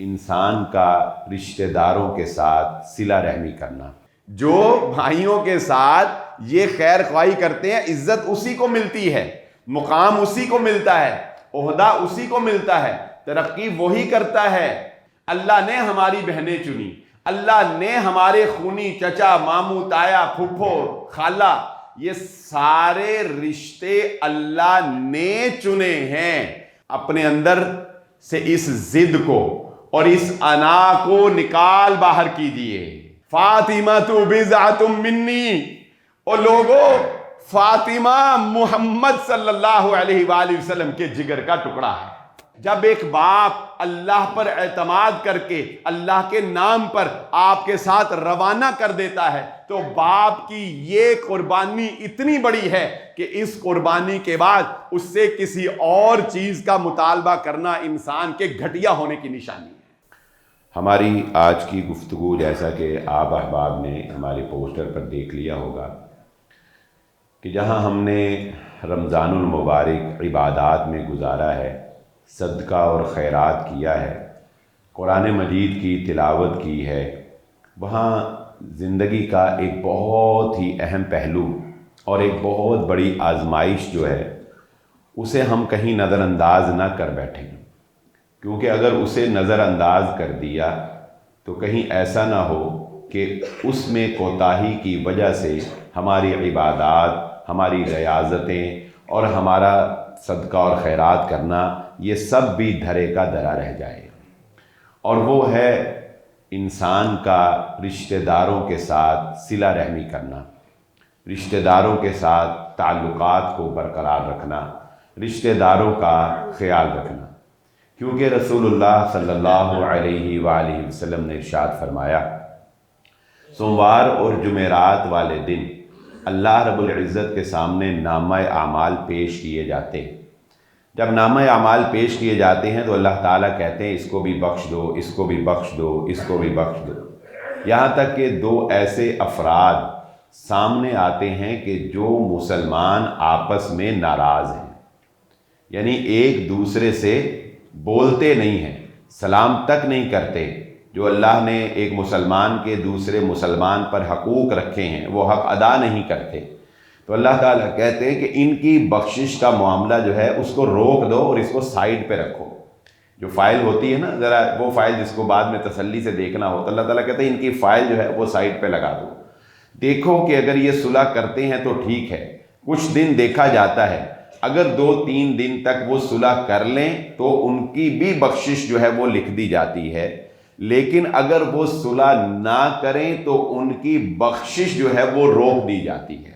انسان کا رشتہ داروں کے ساتھ صلہ رحمی کرنا۔ جو بھائیوں کے ساتھ یہ خیر خواہی کرتے ہیں، عزت اسی کو ملتی ہے، مقام اسی کو ملتا ہے، عہدہ اسی کو ملتا ہے، ترقی وہی کرتا ہے۔ اللہ نے ہماری بہنیں چنی، اللہ نے ہمارے خونی چچا، ماموں، تایا، پھپھو، خالہ، یہ سارے رشتے اللہ نے چنے ہیں۔ اپنے اندر سے اس ضد کو اور اس انا کو نکال باہر کیجئے۔ فاطمہ تو بضعۃ منی، اور لوگوں، فاطمہ محمد صلی اللہ علیہ وآلہ وسلم کے جگر کا ٹکڑا ہے۔ جب ایک باپ اللہ پر اعتماد کر کے اللہ کے نام پر آپ کے ساتھ روانہ کر دیتا ہے تو باپ کی یہ قربانی اتنی بڑی ہے کہ اس قربانی کے بعد اس سے کسی اور چیز کا مطالبہ کرنا انسان کے گھٹیا ہونے کی نشانی ہے۔ ہماری آج کی گفتگو، جیسا کہ آپ احباب نے ہمارے پوسٹر پر دیکھ لیا ہوگا، کہ جہاں ہم نے رمضان المبارک عبادات میں گزارا ہے، صدقہ اور خیرات کیا ہے، قرآن مجید کی تلاوت کی ہے، وہاں زندگی کا ایک بہت ہی اہم پہلو اور ایک بہت بڑی آزمائش جو ہے، اسے ہم کہیں نظر انداز نہ کر بیٹھیں، کیونکہ اگر اسے نظر انداز کر دیا تو کہیں ایسا نہ ہو کہ اس میں کوتاہی کی وجہ سے ہماری عبادات، ہماری ریاضتیں اور ہمارا صدقہ اور خیرات کرنا یہ سب بھی دھرے کا دھرا رہ جائے۔ اور وہ ہے انسان کا رشتہ داروں کے ساتھ صلہ رحمی کرنا، رشتہ داروں کے ساتھ تعلقات کو برقرار رکھنا، رشتہ داروں کا خیال رکھنا۔ کیونکہ رسول اللہ صلی اللہ علیہ وآلہ وسلم نے ارشاد فرمایا، سوموار اور جمعرات والے دن اللہ رب العزت کے سامنے نامہ اعمال پیش کیے جاتے ہیں۔ جب نامہ اعمال پیش کیے جاتے ہیں تو اللہ تعالیٰ کہتے ہیں اس کو بھی بخش دو، اس کو بھی بخش دو، اس کو بھی بخش دو، یہاں تک کہ دو ایسے افراد سامنے آتے ہیں کہ جو مسلمان آپس میں ناراض ہیں، یعنی ایک دوسرے سے بولتے نہیں ہیں، سلام تک نہیں کرتے۔ جو اللہ نے ایک مسلمان کے دوسرے مسلمان پر حقوق رکھے ہیں وہ حق ادا نہیں کرتے، تو اللہ تعالیٰ کہتے ہیں کہ ان کی بخشش کا معاملہ جو ہے اس کو روک دو اور اس کو سائیڈ پہ رکھو۔ جو فائل ہوتی ہے نا، ذرا وہ فائل جس کو بعد میں تسلی سے دیکھنا ہو، تو اللہ تعالیٰ کہتے ہیں ان کی فائل جو ہے وہ سائیڈ پہ لگا دو، دیکھو کہ اگر یہ صلح کرتے ہیں تو ٹھیک ہے، کچھ دن دیکھا جاتا ہے، اگر 2-3 دن تک وہ صلح کر لیں تو ان کی بھی بخشش جو ہے وہ لکھ دی جاتی ہے، لیکن اگر وہ صلح نہ کریں تو ان کی بخشش جو ہے وہ روک دی جاتی ہے۔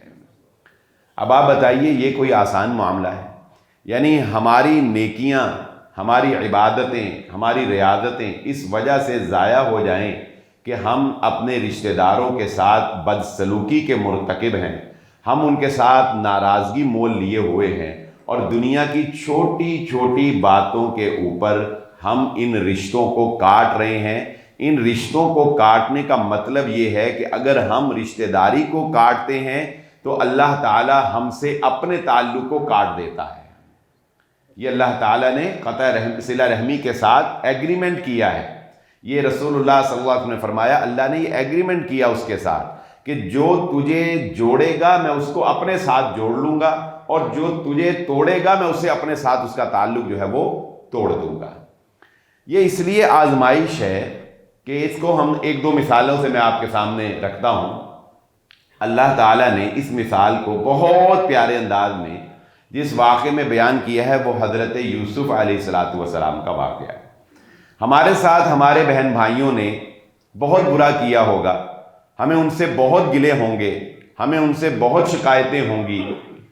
اب آپ بتائیے یہ کوئی آسان معاملہ ہے؟ یعنی ہماری نیکیاں، ہماری عبادتیں، ہماری ریاضتیں اس وجہ سے ضائع ہو جائیں کہ ہم اپنے رشتہ داروں کے ساتھ بدسلوکی کے مرتکب ہیں، ہم ان کے ساتھ ناراضگی مول لیے ہوئے ہیں، اور دنیا کی چھوٹی چھوٹی باتوں کے اوپر ہم ان رشتوں کو کاٹ رہے ہیں۔ ان رشتوں کو کاٹنے کا مطلب یہ ہے کہ اگر ہم رشتہ داری کو کاٹتے ہیں تو اللہ تعالیٰ ہم سے اپنے تعلق کو کاٹ دیتا ہے۔ یہ اللہ تعالیٰ نے قطع صلہ رحمی کے ساتھ ایگریمنٹ کیا ہے۔ یہ رسول اللہ صلی اللہ علیہ وسلم نے فرمایا، اللہ نے یہ ایگریمنٹ کیا اس کے ساتھ کہ جو تجھے جوڑے گا میں اس کو اپنے ساتھ جوڑ لوں گا، اور جو تجھے توڑے گا میں اسے اپنے ساتھ اس کا تعلق جو ہے وہ توڑ دوں گا۔ یہ اس لیے آزمائش ہے کہ اس کو ہم 1-2 مثالوں سے میں آپ کے سامنے رکھتا ہوں۔ اللہ تعالیٰ نے اس مثال کو بہت پیارے انداز میں جس واقعے میں بیان کیا ہے وہ حضرت یوسف علیہ السلام کا واقعہ ہے۔ ہمارے ساتھ ہمارے بہن بھائیوں نے بہت برا کیا ہوگا، ہمیں ان سے بہت گلے ہوں گے، ہمیں ان سے بہت شکایتیں ہوں گی،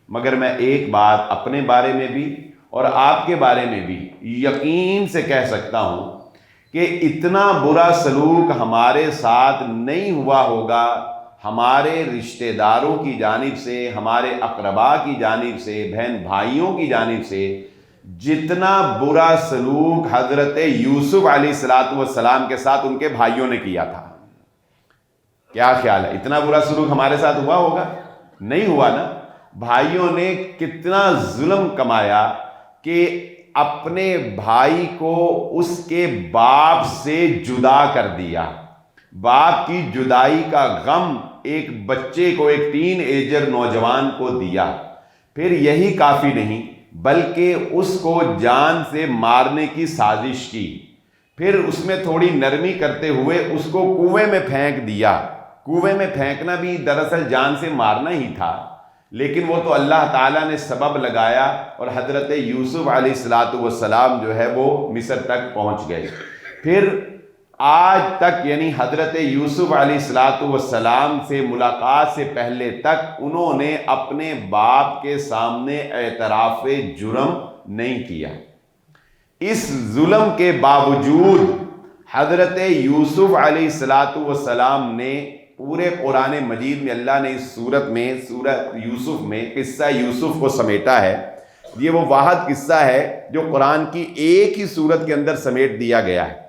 مگر میں ایک بات اپنے بارے میں بھی اور آپ کے بارے میں بھی یقین سے کہہ سکتا ہوں کہ اتنا برا سلوک ہمارے ساتھ نہیں ہوا ہوگا ہمارے رشتہ داروں کی جانب سے، ہمارے اقربا کی جانب سے، بہن بھائیوں کی جانب سے، جتنا برا سلوک حضرت یوسف علیہ السلام کے ساتھ ان کے بھائیوں نے کیا تھا۔ کیا خیال ہے، اتنا برا سلوک ہمارے ساتھ ہوا ہوگا؟ نہیں ہوا نا۔ بھائیوں نے کتنا ظلم کمایا کہ اپنے بھائی کو اس کے باپ سے جدا کر دیا. باپ کی جدائی کا غم ایک بچے کو، ایک ٹین ایجر نوجوان کو دیا. پھر یہی کافی نہیں بلکہ اس کو جان سے مارنے کی سازش کی. پھر اس میں تھوڑی نرمی کرتے ہوئے اس کو کنویں میں پھینک دیا. کنویں میں پھینکنا بھی دراصل جان سے مارنا ہی تھا، لیکن وہ تو اللہ تعالیٰ نے سبب لگایا اور حضرت یوسف علیہ السلام جو ہے وہ مصر تک پہنچ گئے. پھر آج تک یعنی حضرت یوسف علیہ السلام سے ملاقات سے پہلے تک انہوں نے اپنے باپ کے سامنے اعتراف جرم نہیں کیا. اس ظلم کے باوجود حضرت یوسف علیہ السلام نے پورے قرآن مجید میں اللہ نے اس سورت میں، سورت یوسف میں قصہ یوسف کو سمیٹا ہے. یہ وہ واحد قصہ ہے جو قرآن کی ایک ہی سورت کے اندر سمیٹ دیا گیا ہے.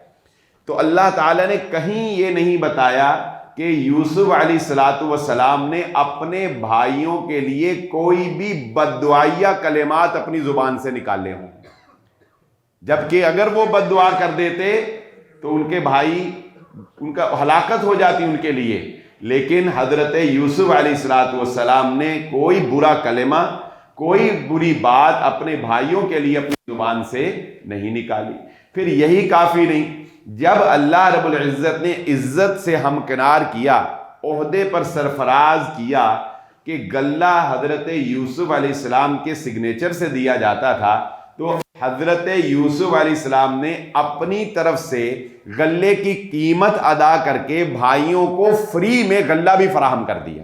تو اللہ تعالیٰ نے کہیں یہ نہیں بتایا کہ یوسف علیہ السلام نے اپنے بھائیوں کے لیے کوئی بھی بددعائیہ کلمات اپنی زبان سے نکالے ہوں، جبکہ اگر وہ بد دعا کر دیتے تو ان کے بھائی، ان کا ہلاکت ہو جاتی ان کے لیے. لیکن حضرت یوسف علیہ السلام نے کوئی برا کلمہ، کوئی بری بات اپنے بھائیوں کے لیے اپنی زبان سے نہیں نکالی. پھر یہی کافی نہیں، جب اللہ رب العزت نے عزت سے ہمکنار کیا، عہدے پر سرفراز کیا کہ غلہ حضرت یوسف علیہ السلام کے سگنیچر سے دیا جاتا تھا، تو حضرت یوسف علیہ السلام نے اپنی طرف سے غلے کی قیمت ادا کر کے بھائیوں کو فری میں غلہ بھی فراہم کر دیا.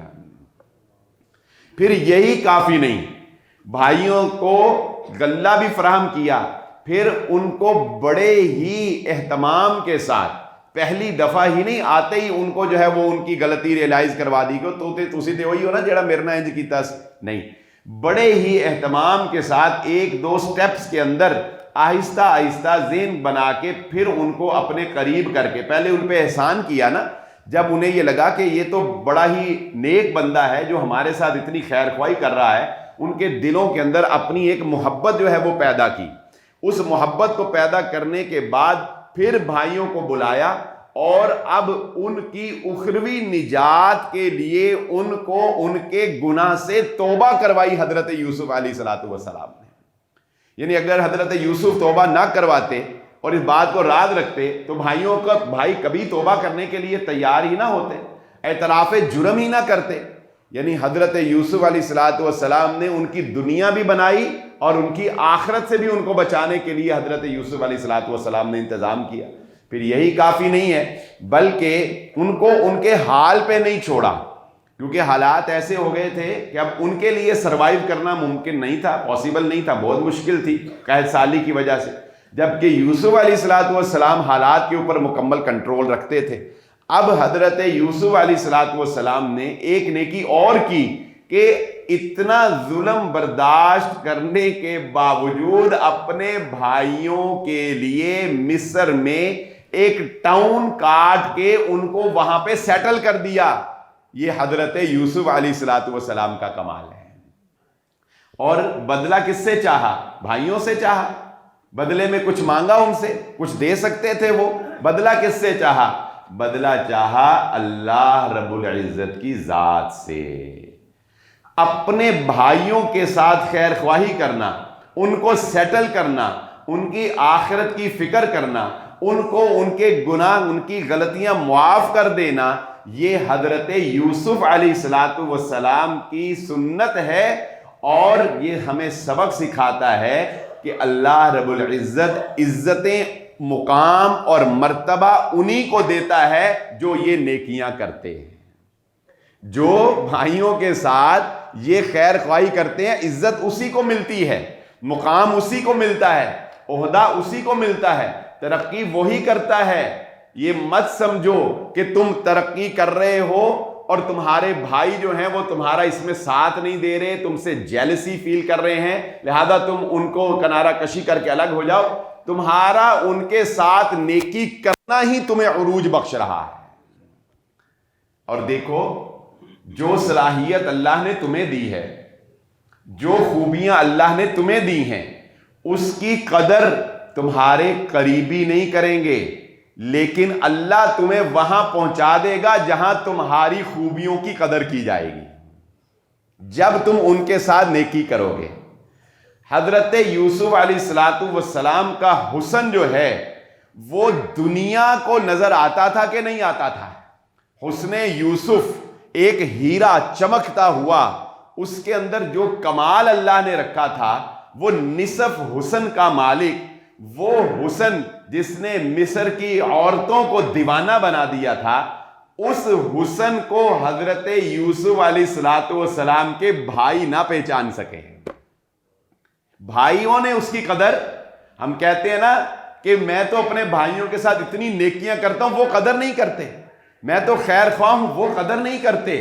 پھر یہی کافی نہیں، بھائیوں کو غلہ بھی فراہم کیا، پھر ان کو بڑے ہی اہتمام کے ساتھ، پہلی دفعہ ہی نہیں، آتے ہی ان کو جو ہے وہ ان کی غلطی ریلائز کروا دی کہ تسی تے وہی ہو نا جڑا میرے نال انج کیتا نہیں. بڑے ہی اہتمام کے ساتھ ایک دو سٹیپس کے اندر آہستہ آہستہ ذہن بنا کے پھر ان کو اپنے قریب کر کے، پہلے ان پہ احسان کیا نا، جب انہیں یہ لگا کہ یہ تو بڑا ہی نیک بندہ ہے جو ہمارے ساتھ اتنی خیر خواہی کر رہا ہے، ان کے دلوں کے اندر اپنی ایک محبت جو ہے وہ پیدا کی. اس محبت کو پیدا کرنے کے بعد پھر بھائیوں کو بلایا اور اب ان کی اخروی نجات کے لیے ان کو ان کے گناہ سے توبہ کروائی حضرت یوسف علیہ السلام نے. یعنی اگر حضرت یوسف توبہ نہ کرواتے اور اس بات کو راز رکھتے تو بھائی کبھی توبہ کرنے کے لیے تیار ہی نہ ہوتے، اعتراف جرم ہی نہ کرتے. یعنی حضرت یوسف علیہ السلام نے ان کی دنیا بھی بنائی اور ان کی آخرت سے بھی ان کو بچانے کے لیے حضرت یوسف علیہ السلام نے انتظام کیا. پھر یہی کافی نہیں ہے بلکہ ان کو ان کے حال پہ نہیں چھوڑا، کیونکہ حالات ایسے ہو گئے تھے کہ اب ان کے لیے سروائیو کرنا ممکن نہیں تھا، پاسبل نہیں تھا، بہت مشکل تھی قحط سالی کی وجہ سے. جبکہ یوسف علیہ السلام حالات کے اوپر مکمل کنٹرول رکھتے تھے. اب حضرت یوسف علیہ السلام نے ایک نیکی اور کی کہ اتنا ظلم برداشت کرنے کے باوجود اپنے بھائیوں کے لیے مصر میں ایک ٹاؤن کاٹ کے ان کو وہاں پہ سیٹل کر دیا. یہ حضرت یوسف علیہ السلام کا کمال ہے. اور بدلہ کس سے چاہا؟ بھائیوں سے چاہا. بدلے میں کچھ مانگا ان سے، کچھ دے سکتے تھے وہ. بدلہ کس سے چاہا؟ بدلہ چاہا اللہ رب العزت کی ذات سے. اپنے بھائیوں کے ساتھ خیر خواہی کرنا، ان کو سیٹل کرنا، ان کی آخرت کی فکر کرنا، ان کو ان کے گناہ، ان کی غلطیاں معاف کر دینا، یہ حضرت یوسف علیہ السلام کی سنت ہے. اور یہ ہمیں سبق سکھاتا ہے کہ اللہ رب العزت عزتیں، مقام اور مرتبہ انہی کو دیتا ہے جو یہ نیکیاں کرتے ہیں. جو بھائیوں کے ساتھ یہ خیر خواہی کرتے ہیں، عزت اسی کو ملتی ہے، مقام اسی کو ملتا ہے، عہدہ اسی کو ملتا ہے، ترقی وہی کرتا ہے. یہ مت سمجھو کہ تم ترقی کر رہے ہو اور تمہارے بھائی جو ہیں وہ تمہارا اس میں ساتھ نہیں دے رہے، تم سے جیلسی فیل کر رہے ہیں، لہذا تم ان کو کنارہ کشی کر کے الگ ہو جاؤ. تمہارا ان کے ساتھ نیکی کرنا ہی تمہیں عروج بخش رہا ہے. اور دیکھو، جو صلاحیت اللہ نے تمہیں دی ہے، جو خوبیاں اللہ نے تمہیں دی ہیں، اس کی قدر تمہارے قریبی نہیں کریں گے، لیکن اللہ تمہیں وہاں پہنچا دے گا جہاں تمہاری خوبیوں کی قدر کی جائے گی، جب تم ان کے ساتھ نیکی کرو گے۔ حضرت یوسف علیہ السلام کا حسن جو ہے وہ دنیا کو نظر آتا تھا کہ نہیں آتا تھا؟ حسن یوسف ایک ہیرا چمکتا ہوا، اس کے اندر جو کمال اللہ نے رکھا تھا، وہ نصف حسن کا مالک، وہ حسن جس نے مصر کی عورتوں کو دیوانہ بنا دیا تھا، اس حسن کو حضرت یوسف علیہ السلام کے بھائی نہ پہچان سکے۔ بھائیوں نے اس کی قدر، ہم کہتے ہیں نا کہ میں تو اپنے بھائیوں کے ساتھ اتنی نیکیاں کرتا ہوں، وہ قدر نہیں کرتے، میں تو خیر خواہ ہوں، وہ قدر نہیں کرتے،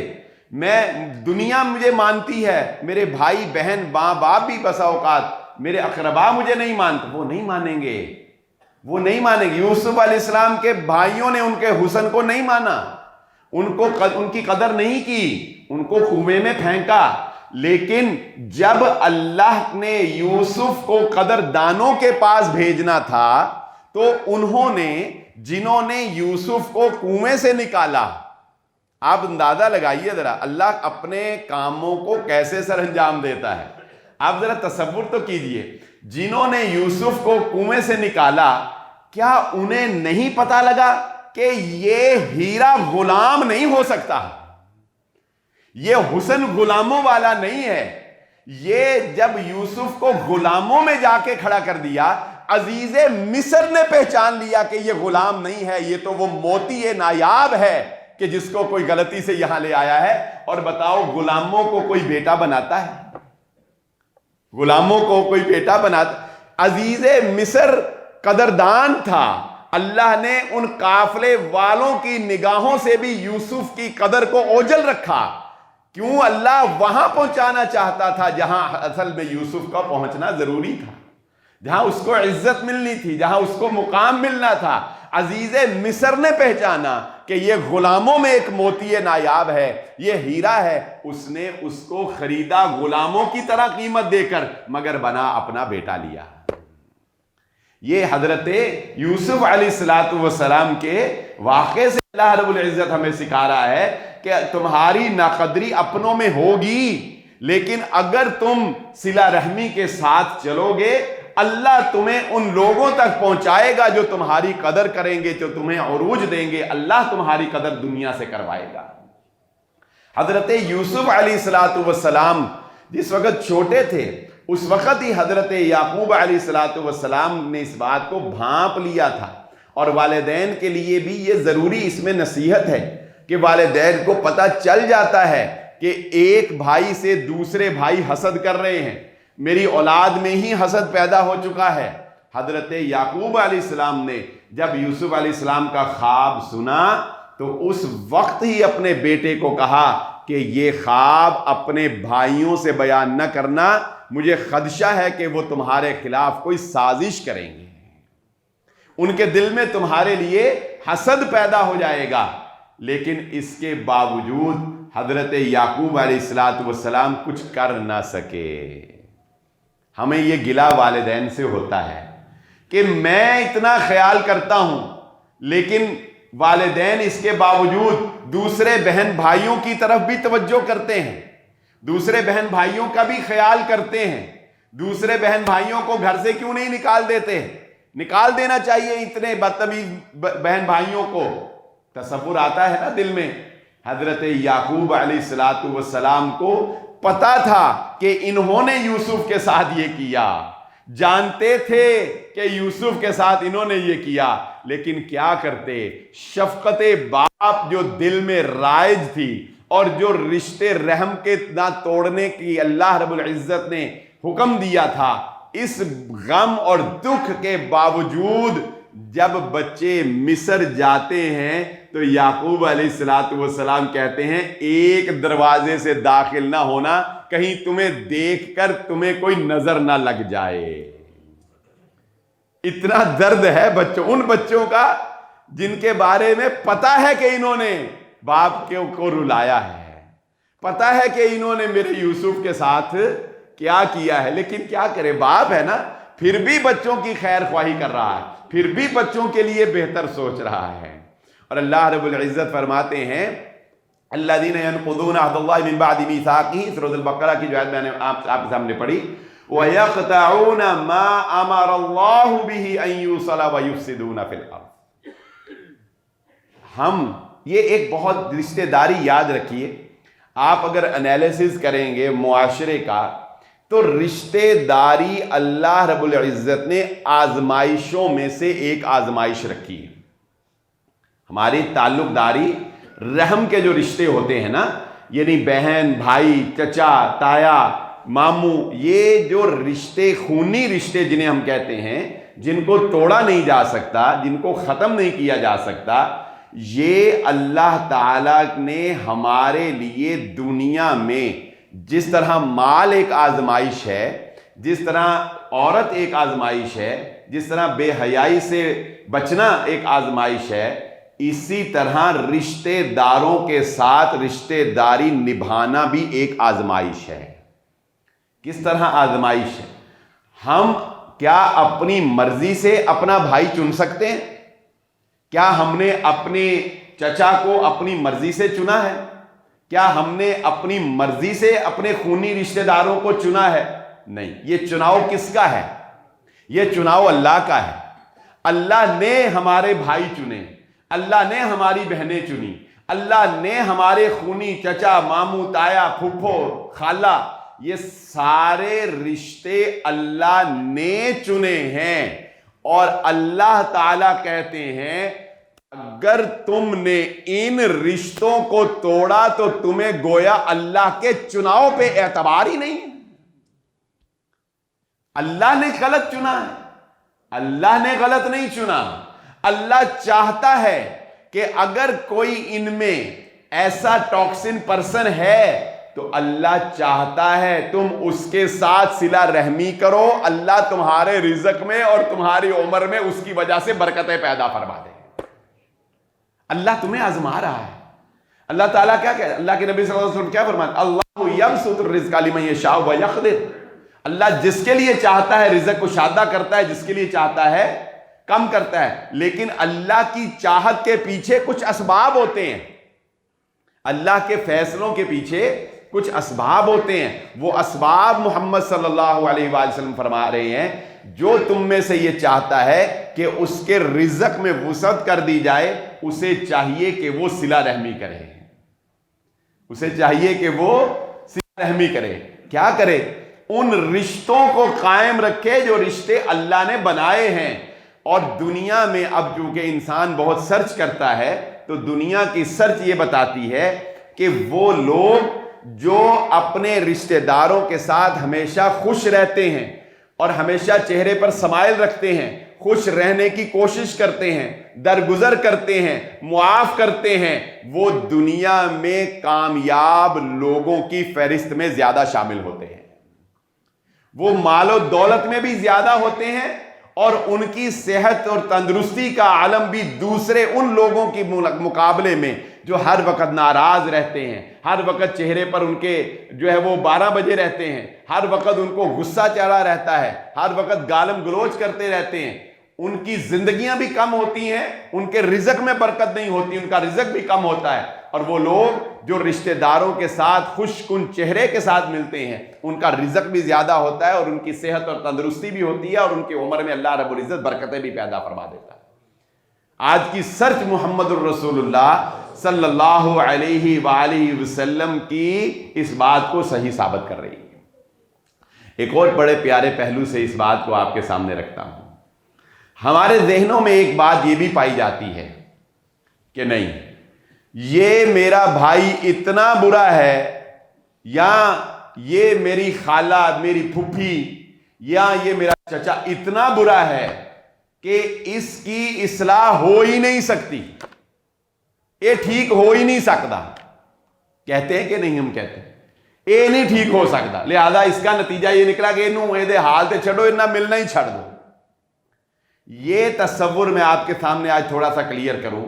میں دنیا مجھے مانتی ہے، میرے بھائی بہن ماں باپ بھی بسا اوقات، میرے اقربا مجھے نہیں مانتے، وہ نہیں مانیں گے، وہ نہیں مانیں گے۔ یوسف علیہ السلام کے بھائیوں نے ان کے حسن کو نہیں مانا، ان کی قدر نہیں کی، ان کو کنویں میں پھینکا۔ لیکن جب اللہ نے یوسف کو قدردانوں کے پاس بھیجنا تھا تو انہوں نے، جنہوں نے یوسف کو کنویں سے نکالا، آپ اندازہ لگائیے ذرا اللہ اپنے کاموں کو کیسے سر انجام دیتا ہے۔ آپ ذرا تصور تو کیجئے، جنہوں نے یوسف کو کنویں سے نکالا، کیا انہیں نہیں پتا لگا کہ یہ ہیرا غلام نہیں ہو سکتا، یہ حسن غلاموں والا نہیں ہے؟ یہ جب یوسف کو غلاموں میں جا کے کھڑا کر دیا، عزیز مصر نے پہچان لیا کہ یہ غلام نہیں ہے، یہ تو وہ موتی نایاب ہے کہ جس کو کوئی غلطی سے یہاں لے آیا ہے۔ اور بتاؤ، غلاموں کو کوئی بیٹا بناتا ہے؟ غلاموں کو کوئی بیٹا بناتا؟ عزیز مصر قدردان تھا، اللہ نے ان قافلے والوں کی نگاہوں سے بھی یوسف کی قدر کو اوجھل رکھا۔ کیوں؟ اللہ وہاں پہنچانا چاہتا تھا جہاں اصل میں یوسف کا پہنچنا ضروری تھا، جہاں اس کو عزت ملنی تھی، جہاں اس کو مقام ملنا تھا۔ عزیز مصر نے پہچانا کہ یہ غلاموں میں ایک موتی نایاب ہے، یہ ہیرا ہے، اس نے اس کو خریدا غلاموں کی طرح قیمت دے کر، مگر بنا اپنا بیٹا لیا۔ یہ حضرت یوسف علیہ السلام کے واقعے سے اللہ رب العزت ہمیں سکھا رہا ہے کہ تمہاری ناقدری اپنوں میں ہوگی، لیکن اگر تم صلہ رحمی کے ساتھ چلو گے، اللہ تمہیں ان لوگوں تک پہنچائے گا جو تمہاری قدر کریں گے، جو تمہیں عروج دیں گے، اللہ تمہاری قدر دنیا سے کروائے گا۔ حضرت یوسف علیہ السلام جس وقت چھوٹے تھے، اس وقت ہی حضرت یعقوب علیہ السلام نے اس بات کو بھانپ لیا تھا، اور والدین کے لیے بھی یہ ضروری اس میں نصیحت ہے کہ والدین کو پتہ چل جاتا ہے کہ ایک بھائی سے دوسرے بھائی حسد کر رہے ہیں، میری اولاد میں ہی حسد پیدا ہو چکا ہے۔ حضرت یعقوب علیہ السلام نے جب یوسف علیہ السلام کا خواب سنا تو اس وقت ہی اپنے بیٹے کو کہا کہ یہ خواب اپنے بھائیوں سے بیان نہ کرنا، مجھے خدشہ ہے کہ وہ تمہارے خلاف کوئی سازش کریں گے، ان کے دل میں تمہارے لیے حسد پیدا ہو جائے گا۔ لیکن اس کے باوجود حضرت یعقوب علیہ السلام کچھ کر نہ سکے۔ ہمیں یہ گلہ والدین سے ہوتا ہے کہ میں اتنا خیال کرتا ہوں، لیکن والدین اس کے باوجود دوسرے بہن بھائیوں کی طرف بھی توجہ کرتے ہیں، دوسرے بہن بھائیوں کا بھی خیال کرتے ہیں، دوسرے بہن بھائیوں کو گھر سے کیوں نہیں نکال دیتے؟ نکال دینا چاہیے اتنے بدتمیز بہن بھائیوں کو۔ تصور آتا ہے نا دل میں؟ حضرت یعقوب علیہ السلام کو پتا تھا کہ انہوں نے یوسف کے ساتھ یہ کیا، جانتے تھے کہ یوسف کے ساتھ انہوں نے یہ کیا، لیکن کیا کرتے؟ شفقت باپ جو دل میں رائج تھی اور جو رشتے رحم کے نہ توڑنے کی اللہ رب العزت نے حکم دیا تھا، اس غم اور دکھ کے باوجود جب بچے مصر جاتے ہیں تو یعقوب علیہ السلام کہتے ہیں ایک دروازے سے داخل نہ ہونا، کہیں تمہیں دیکھ کر تمہیں کوئی نظر نہ لگ جائے۔ اتنا درد ہے ان بچوں کا جن کے بارے میں پتا ہے کہ انہوں نے باپ کو رلایا ہے، پتا ہے کہ انہوں نے میرے یوسف کے ساتھ کیا کیا ہے، لیکن کیا کرے، باپ ہے نا، پھر بھی بچوں کی خیر خواہی کر رہا ہے، پھر بھی بچوں کے لیے بہتر سوچ رہا ہے۔ اور اللہ رب العزت فرماتے ہیں الذین ینقضون عہد اللہ من بعد میثاقہ، سورۃ البقرہ کی جو آیت میں نے آپ کے سامنے پڑھی، وَيَقْطَعُونَ مَا أَمَرَ اللَّهُ بِهِ أَن يُوصَلَ وَيُفْسِدُونَ فِي الْأَرْضِ۔ ہم یہ ایک بہت رشتہ داری یاد رکھیے، آپ اگر انالیسز کریں گے معاشرے کا تو رشتہ داری اللہ رب العزت نے آزمائشوں میں سے ایک آزمائش رکھی ہے۔ ہماری تعلق داری رحم کے جو رشتے ہوتے ہیں نا، یعنی بہن، بھائی، چچا، تایا، ماموں، یہ جو رشتے خونی رشتے جنہیں ہم کہتے ہیں، جن کو توڑا نہیں جا سکتا، جن کو ختم نہیں کیا جا سکتا، یہ اللہ تعالیٰ نے ہمارے لیے دنیا میں جس طرح مال ایک آزمائش ہے، جس طرح عورت ایک آزمائش ہے، جس طرح بے حیائی سے بچنا ایک آزمائش ہے، اسی طرح رشتے داروں کے ساتھ رشتے داری نبھانا بھی ایک آزمائش ہے۔ کس طرح آزمائش ہے؟ ہم کیا اپنی مرضی سے اپنا بھائی چن سکتے ہیں؟ کیا ہم نے اپنے چچا کو اپنی مرضی سے چنا ہے؟ کیا ہم نے اپنی مرضی سے اپنے خونی رشتہ داروں کو چنا ہے؟ نہیں۔ یہ چناؤ کس کا ہے؟ یہ چناؤ اللہ کا ہے۔ اللہ نے ہمارے بھائی چنے، اللہ نے ہماری بہنیں چنی، اللہ نے ہمارے خونی چچا، ماموں، تایا، پھپھو، خالہ، یہ سارے رشتے اللہ نے چنے ہیں۔ اور اللہ تعالیٰ کہتے ہیں اگر تم نے ان رشتوں کو توڑا تو تمہیں گویا اللہ کے چناؤ پہ اعتبار ہی نہیں۔ اللہ نے غلط چنا ہے، اللہ نے غلط نہیں چنا۔ اللہ چاہتا ہے کہ اگر کوئی ان میں ایسا ٹاکسن پرسن ہے تو اللہ چاہتا ہے تم اس کے ساتھ صلہ رحمی کرو، اللہ تمہارے رزق میں اور تمہاری عمر میں اس کی وجہ سے برکتیں پیدا فرما دے۔ اللہ تمہیں آزما رہا ہے۔ اللہ تعالیٰ کیا کہہ، اللہ کے نبی صلی اللہ علیہ وسلم کیا فرماتے؟ اللہ یبسط الرزق لمن یشاء ویقدر۔ اللہ جس کے لیے چاہتا ہے رزق کو شادہ کرتا ہے، جس کے لیے چاہتا ہے کم کرتا ہے، لیکن اللہ کی چاہت کے پیچھے کچھ اسباب ہوتے ہیں، اللہ کے فیصلوں کے پیچھے کچھ اسباب ہوتے ہیں۔ وہ اسباب محمد صلی اللہ علیہ وآلہ وسلم فرما رہے ہیں جو تم میں سے یہ چاہتا ہے کہ اس کے رزق میں وسعت کر دی جائے، اسے چاہیے کہ وہ صلہ رحمی کرے، اسے چاہیے کہ وہ صلہ رحمی کرے۔ کیا کرے؟ ان رشتوں کو قائم رکھے جو رشتے اللہ نے بنائے ہیں۔ اور دنیا میں اب چونکہ انسان بہت سرچ کرتا ہے تو دنیا کی سرچ یہ بتاتی ہے کہ وہ لوگ جو اپنے رشتہ داروں کے ساتھ ہمیشہ خوش رہتے ہیں اور ہمیشہ چہرے پر سمائل رکھتے ہیں، خوش رہنے کی کوشش کرتے ہیں، درگزر کرتے ہیں، معاف کرتے ہیں، وہ دنیا میں کامیاب لوگوں کی فہرست میں زیادہ شامل ہوتے ہیں۔ وہ مال و دولت میں بھی زیادہ ہوتے ہیں اور ان کی صحت اور تندرستی کا عالم بھی دوسرے ان لوگوں کے مقابلے میں جو ہر وقت ناراض رہتے ہیں، ہر وقت چہرے پر ان کے جو ہے وہ 12 بجے رہتے ہیں، ہر وقت ان کو غصہ چڑھا رہتا ہے، ہر وقت گالم گلوچ کرتے رہتے ہیں، ان کی زندگیاں بھی کم ہوتی ہیں، ان کے رزق میں برکت نہیں ہوتی، ان کا رزق بھی کم ہوتا ہے۔ اور وہ لوگ جو رشتہ داروں کے ساتھ خوش کن چہرے کے ساتھ ملتے ہیں ان کا رزق بھی زیادہ ہوتا ہے اور ان کی صحت اور تندرستی بھی ہوتی ہے اور ان کی عمر میں اللہ رب العزت برکتیں بھی پیدا فرما دیتا ہے۔ آج کی سرچ محمد الرسول اللہ صلی اللہ علیہ وآلہ وسلم کی اس بات کو صحیح ثابت کر رہی ہے۔ ایک اور بڑے پیارے پہلو سے اس بات کو آپ کے سامنے رکھتا ہوں۔ ہمارے ذہنوں میں ایک بات یہ بھی پائی جاتی ہے کہ نہیں، یہ میرا بھائی اتنا برا ہے، یا یہ میری خالہ، میری پھپھی، یا یہ میرا چچا اتنا برا ہے کہ اس کی اصلاح ہو ہی نہیں سکتی، یہ ٹھیک ہو ہی نہیں سکتا۔ کہتے ہیں کہ نہیں؟ ہم کہتے ہیں یہ نہیں ٹھیک ہو سکتا، لہذا اس کا نتیجہ یہ نکلا کہ انہوں یہ حال تے چھڑو، انہاں ملنا ہی چھڑ دو۔ یہ تصور میں آپ کے سامنے آج تھوڑا سا کلیئر کروں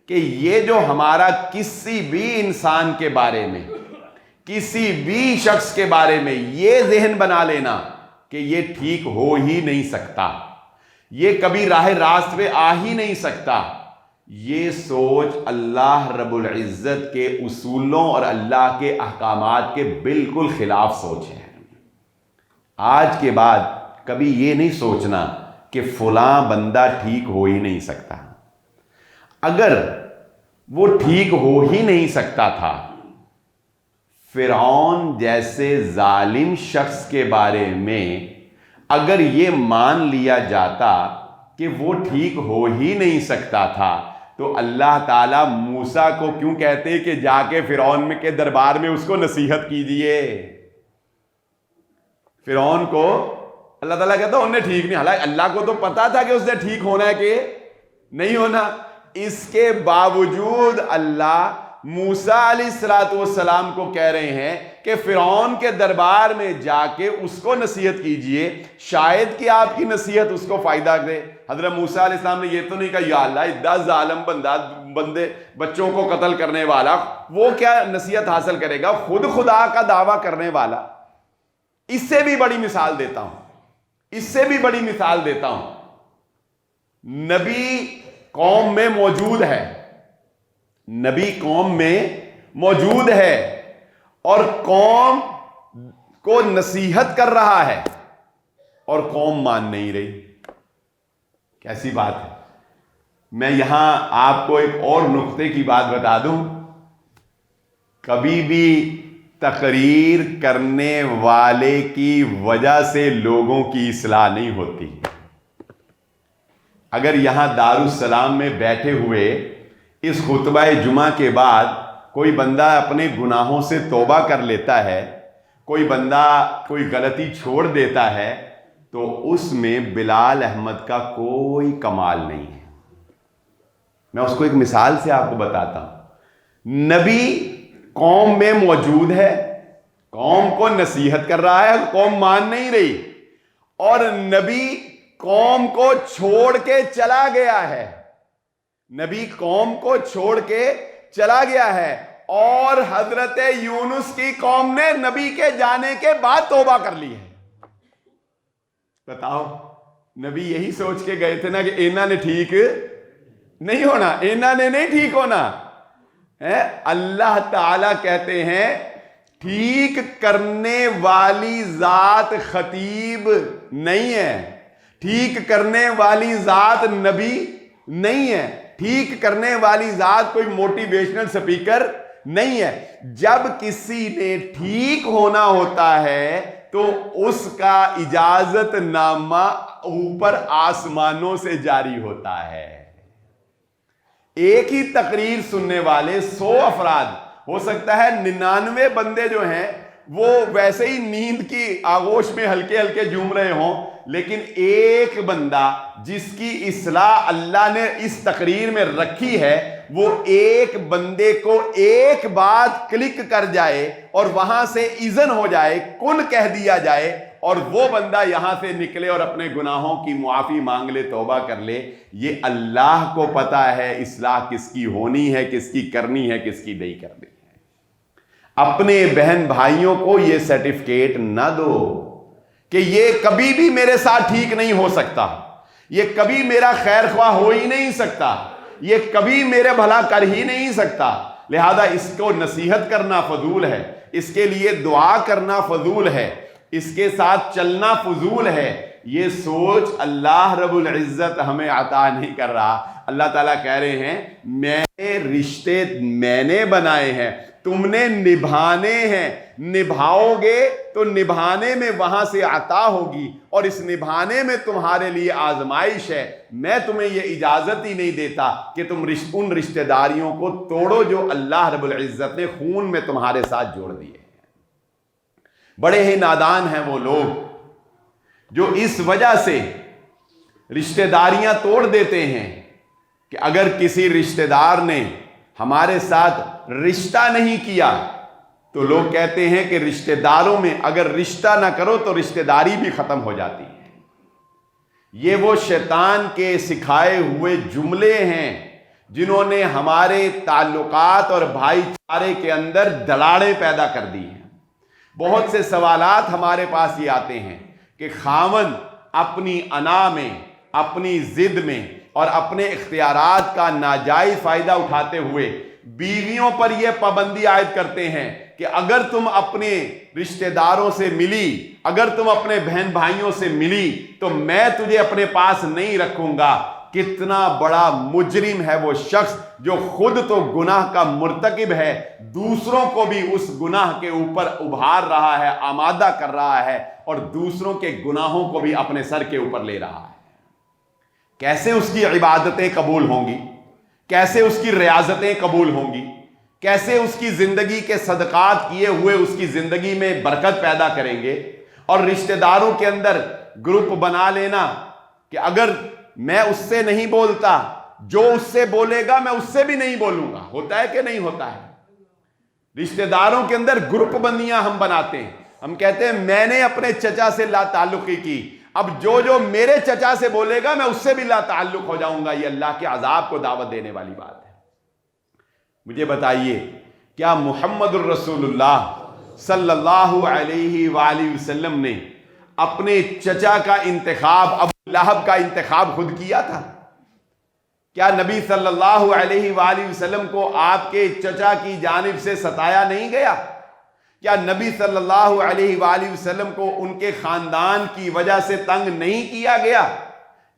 کہ یہ جو ہمارا کسی بھی انسان کے بارے میں، کسی بھی شخص کے بارے میں یہ ذہن بنا لینا کہ یہ ٹھیک ہو ہی نہیں سکتا، یہ کبھی راہ راست پہ آ ہی نہیں سکتا، یہ سوچ اللہ رب العزت کے اصولوں اور اللہ کے احکامات کے بالکل خلاف سوچ ہے۔ آج کے بعد کبھی یہ نہیں سوچنا کہ فلاں بندہ ٹھیک ہو ہی نہیں سکتا۔ اگر وہ ٹھیک ہو ہی نہیں سکتا تھا، فرعون جیسے ظالم شخص کے بارے میں اگر یہ مان لیا جاتا کہ وہ ٹھیک ہو ہی نہیں سکتا تھا، تو اللہ تعالیٰ موسیٰ کو کیوں کہتے کہ جا کے فرعون کے دربار میں اس کو نصیحت کیجئے؟ فرعون کو اللہ تعالیٰ کہتا انہیں ٹھیک نہیں، حالانکہ اللہ کو تو پتا تھا کہ اس نے ٹھیک ہونا ہے کہ نہیں ہونا، اس کے باوجود اللہ موسیٰ علیہ السلام کو کہہ رہے ہیں کہ فرعون کے دربار میں جا کے اس کو نصیحت کیجئے، شاید کہ آپ کی نصیحت اس کو فائدہ دے۔ حضرت موسیٰ علیہ السلام نے یہ تو نہیں کہا یا اللہ اتنا ظالم بندے بچوں کو قتل کرنے والا وہ کیا نصیحت حاصل کرے گا، خود خدا کا دعویٰ کرنے والا۔ اس سے بھی بڑی مثال دیتا ہوں، اس سے بھی بڑی مثال دیتا ہوں، نبی قوم میں موجود ہے، نبی قوم میں موجود ہے اور قوم کو نصیحت کر رہا ہے اور قوم مان نہیں رہی، کیسی بات ہے۔ میں یہاں آپ کو ایک اور نقطے کی بات بتا دوں، کبھی بھی تقریر کرنے والے کی وجہ سے لوگوں کی اصلاح نہیں ہوتی۔ اگر یہاں دارالسلام میں بیٹھے ہوئے اس خطبہ جمعہ کے بعد کوئی بندہ اپنے گناہوں سے توبہ کر لیتا ہے، کوئی بندہ کوئی غلطی چھوڑ دیتا ہے، تو اس میں بلال احمد کا کوئی کمال نہیں ہے۔ میں اس کو ایک مثال سے آپ کو بتاتا ہوں۔ نبی قوم میں موجود ہے، قوم کو نصیحت کر رہا ہے، قوم مان نہیں رہی، اور نبی قوم کو چھوڑ کے چلا گیا ہے، نبی قوم کو چھوڑ کے چلا گیا ہے، اور حضرت یونس کی قوم نے نبی کے جانے کے بعد توبہ کر لی ہے۔ بتاؤ، نبی یہی سوچ کے گئے تھے نا کہ انہوں نے ٹھیک نہیں ہونا، انہوں نے نہیں ٹھیک ہونا۔ اللہ تعالیٰ کہتے ہیں ٹھیک کرنے والی ذات خطیب نہیں ہے، ٹھیک کرنے والی ذات نبی نہیں ہے، ٹھیک کرنے والی ذات کوئی موٹیویشنل سپیکر نہیں ہے۔ جب کسی نے ٹھیک ہونا ہوتا ہے تو اس کا اجازت نامہ اوپر آسمانوں سے جاری ہوتا ہے۔ ایک ہی تقریر سننے والے 100 افراد، ہو سکتا ہے 99 بندے جو ہیں وہ ویسے ہی نیند کی آغوش میں ہلکے ہلکے جھوم رہے ہوں، لیکن ایک بندہ جس کی اصلاح اللہ نے اس تقریر میں رکھی ہے، وہ ایک بندے کو ایک بات کلک کر جائے اور وہاں سے اذن ہو جائے، کن کہہ دیا جائے، اور وہ بندہ یہاں سے نکلے اور اپنے گناہوں کی معافی مانگ لے، توبہ کر لے۔ یہ اللہ کو پتا ہے اصلاح کس کی ہونی ہے، کس کی کرنی ہے، کس کی نہیں کرنی ہے۔ اپنے بہن بھائیوں کو یہ سرٹیفکیٹ نہ دو کہ یہ کبھی بھی میرے ساتھ ٹھیک نہیں ہو سکتا، یہ کبھی میرا خیر خواہ ہو ہی نہیں سکتا، یہ کبھی میرے بھلا کر ہی نہیں سکتا، لہذا اس کو نصیحت کرنا فضول ہے، اس کے لیے دعا کرنا فضول ہے، اس کے ساتھ چلنا فضول ہے۔ یہ سوچ اللہ رب العزت ہمیں عطا نہیں کر رہا۔ اللہ تعالیٰ کہہ رہے ہیں میں رشتے میں نے بنائے ہیں، تم نے نبھانے ہیں، نبھاؤ گے تو نبھانے میں وہاں سے عطا ہوگی، اور اس نبھانے میں تمہارے لیے آزمائش ہے۔ میں تمہیں یہ اجازت ہی نہیں دیتا کہ تم ان رشتہ داریوں کو توڑو جو اللہ رب العزت نے خون میں تمہارے ساتھ جوڑ دیے۔ بڑے ہی نادان ہیں وہ لوگ جو اس وجہ سے رشتہ داریاں توڑ دیتے ہیں کہ اگر کسی رشتہ دار نے ہمارے ساتھ رشتہ نہیں کیا تو لوگ کہتے ہیں کہ رشتہ داروں میں اگر رشتہ نہ کرو تو رشتہ داری بھی ختم ہو جاتی ہے۔ یہ وہ شیطان کے سکھائے ہوئے جملے ہیں جنہوں نے ہمارے تعلقات اور بھائی چارے کے اندر دراڑیں پیدا کر دی ہیں۔ بہت سے سوالات ہمارے پاس یہ آتے ہیں کہ خاوند اپنی انا میں، اپنی ضد میں اور اپنے اختیارات کا ناجائز فائدہ اٹھاتے ہوئے بیویوں پر یہ پابندی عائد کرتے ہیں کہ اگر تم اپنے رشتہ داروں سے ملی، اگر تم اپنے بہن بھائیوں سے ملی تو میں تجھے اپنے پاس نہیں رکھوں گا۔ کتنا بڑا مجرم ہے وہ شخص جو خود تو گناہ کا مرتکب ہے، دوسروں کو بھی اس گناہ کے اوپر ابھار رہا ہے، آمادہ کر رہا ہے، اور دوسروں کے گناہوں کو بھی اپنے سر کے اوپر لے رہا ہے۔ کیسے اس کی عبادتیں قبول ہوں گی؟ کیسے اس کی ریاضتیں قبول ہوں گی؟ کیسے اس کی زندگی کے صدقات کیے ہوئے اس کی زندگی میں برکت پیدا کریں گے؟ اور رشتہ داروں کے اندر گروپ بنا لینا کہ اگر میں اس سے نہیں بولتا، جو اس سے بولے گا میں اس سے بھی نہیں بولوں گا۔ ہوتا ہے کہ نہیں ہوتا ہے؟ رشتہ داروں کے اندر گروپ بندیاں ہم بناتے ہیں، ہم کہتے ہیں میں نے اپنے چچا سے لا تعلقی کی، اب جو میرے چچا سے بولے گا میں اس سے بھی لا تعلق ہو جاؤں گا۔ یہ اللہ کے عذاب کو دعوت دینے والی بات ہے۔ مجھے بتائیے، کیا محمد الرسول اللہ صلی اللہ علیہ وآلہ وسلم نے اپنے چچا کا انتخاب، ابو لہب کا انتخاب خود کیا تھا؟ کیا نبی صلی اللہ علیہ وآلہ وسلم کو آپ کے چچا کی جانب سے ستایا نہیں گیا؟ کیا نبی صلی اللہ علیہ وآلہ وسلم کو ان کے خاندان کی وجہ سے تنگ نہیں کیا گیا؟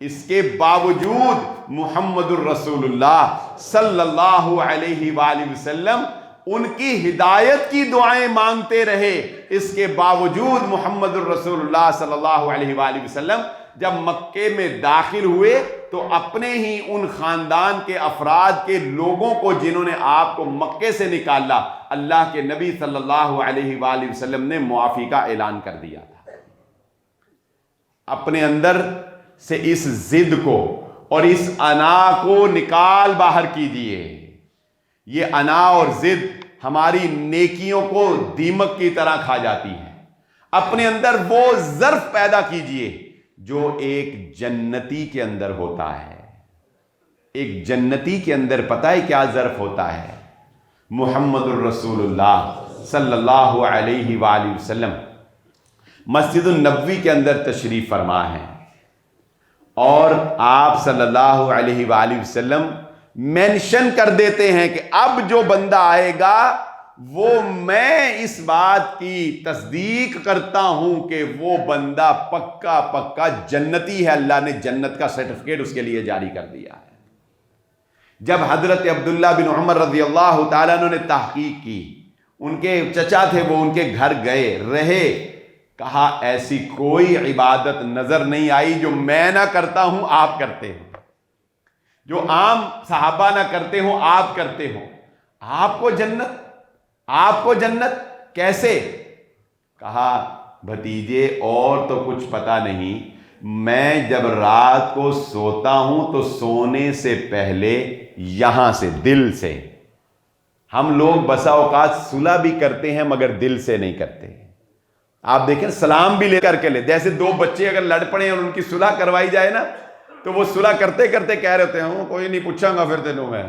اس کے باوجود محمد الرسول اللہ صلی اللہ علیہ وآلہ وسلم ان کی ہدایت کی دعائیں مانگتے رہے۔ اس کے باوجود محمد الرسول اللہ صلی اللہ علیہ وآلہ وسلم جب مکے میں داخل ہوئے تو اپنے ہی ان خاندان کے افراد کے لوگوں کو جنہوں نے آپ کو مکے سے نکالا، اللہ کے نبی صلی اللہ علیہ وآلہ وسلم نے معافی کا اعلان کر دیا تھا۔ اپنے اندر سے اس ضد کو اور اس انا کو نکال باہر کیجئے۔ یہ انا اور ضد ہماری نیکیوں کو دیمک کی طرح کھا جاتی ہے۔ اپنے اندر وہ ظرف پیدا کیجئے جو ایک جنتی کے اندر ہوتا ہے۔ ایک جنتی کے اندر پتہ ہے کیا ظرف ہوتا ہے؟ محمد الرسول اللہ صلی اللہ علیہ وآلہ وسلم مسجد النبوی کے اندر تشریف فرما ہے، اور آپ صلی اللہ علیہ وآلہ وسلم مینشن کر دیتے ہیں کہ اب جو بندہ آئے گا وہ میں اس بات کی تصدیق کرتا ہوں کہ وہ بندہ پکا پکا جنتی ہے، اللہ نے جنت کا سرٹیفکیٹ اس کے لیے جاری کر دیا ہے۔ جب حضرت عبداللہ بن عمر رضی اللہ تعالیٰ عنہ نے تحقیق کی، ان کے چچا تھے، وہ ان کے گھر گئے رہے، کہا ایسی کوئی عبادت نظر نہیں آئی جو میں نہ کرتا ہوں آپ کرتے ہو، جو عام صحابہ نہ کرتے ہوں آپ کرتے ہو، آپ کو جنت کیسے؟ کہا بھتیجے اور تو کچھ پتا نہیں، میں جب رات کو سوتا ہوں تو سونے سے پہلے یہاں سے دل سے، ہم لوگ بسا اوقات صلح بھی کرتے ہیں مگر دل سے نہیں کرتے۔ آپ دیکھیں سلام بھی لے کر کے لے، جیسے دو بچے اگر لڑ پڑے اور ان کی صلح کروائی جائے نا تو وہ صلح کرتے کرتے کہہ رہے ہوتے ہیں کوئی نہیں پوچھاں گا پھر تینوں میں،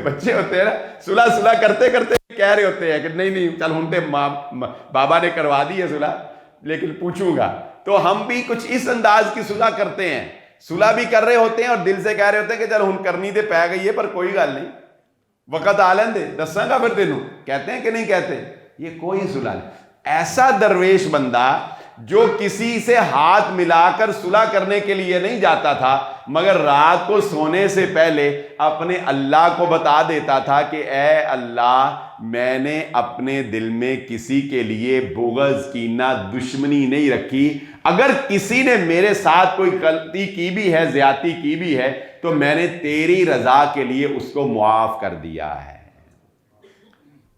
بچے ہوتے ہیں نا صلح کرتے کرتے کہہ رہے ہوتے ہیں کہ نہیں چل ہن تے بابا نے کروا دی ہے صلح لیکن پوچھوں گا۔ تو ہم بھی کچھ اس انداز کی صلح کرتے ہیں، صلح بھی کر رہے ہوتے ہیں اور دل سے کہہ رہے ہوتے ہیں کہ چل ہن کرنی تے پی گئی ہے پر کوئی گل نہیں، وقت آ لین دے دساں گا پھر تینوں، کہتے ہیں کہ نہیں کہتے؟ یہ کوئی صلح نہیں۔ ایسا درویش بندہ جو کسی سے ہاتھ ملا کر صلح کرنے کے لیے نہیں جاتا تھا مگر رات کو سونے سے پہلے اپنے اللہ کو بتا دیتا تھا کہ اے اللہ میں نے اپنے دل میں کسی کے لیے بغض، کینہ، دشمنی نہیں رکھی، اگر کسی نے میرے ساتھ کوئی غلطی کی بھی ہے، زیادتی کی بھی ہے تو میں نے تیری رضا کے لیے اس کو معاف کر دیا ہے،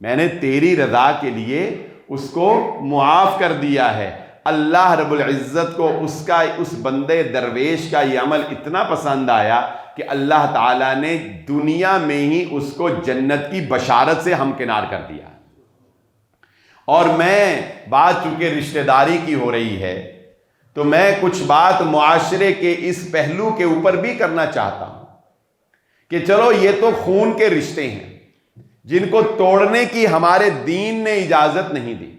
میں نے تیری رضا کے لیے اس کو معاف کر دیا ہے۔ اللہ رب العزت کو اس بندے درویش کا یہ عمل اتنا پسند آیا کہ اللہ تعالیٰ نے دنیا میں ہی اس کو جنت کی بشارت سے ہمکنار کر دیا۔ اور میں بات چونکہ رشتہ داری کی ہو رہی ہے تو میں کچھ بات معاشرے کے اس پہلو کے اوپر بھی کرنا چاہتا ہوں کہ چلو یہ تو خون کے رشتے ہیں جن کو توڑنے کی ہمارے دین نے اجازت نہیں دی،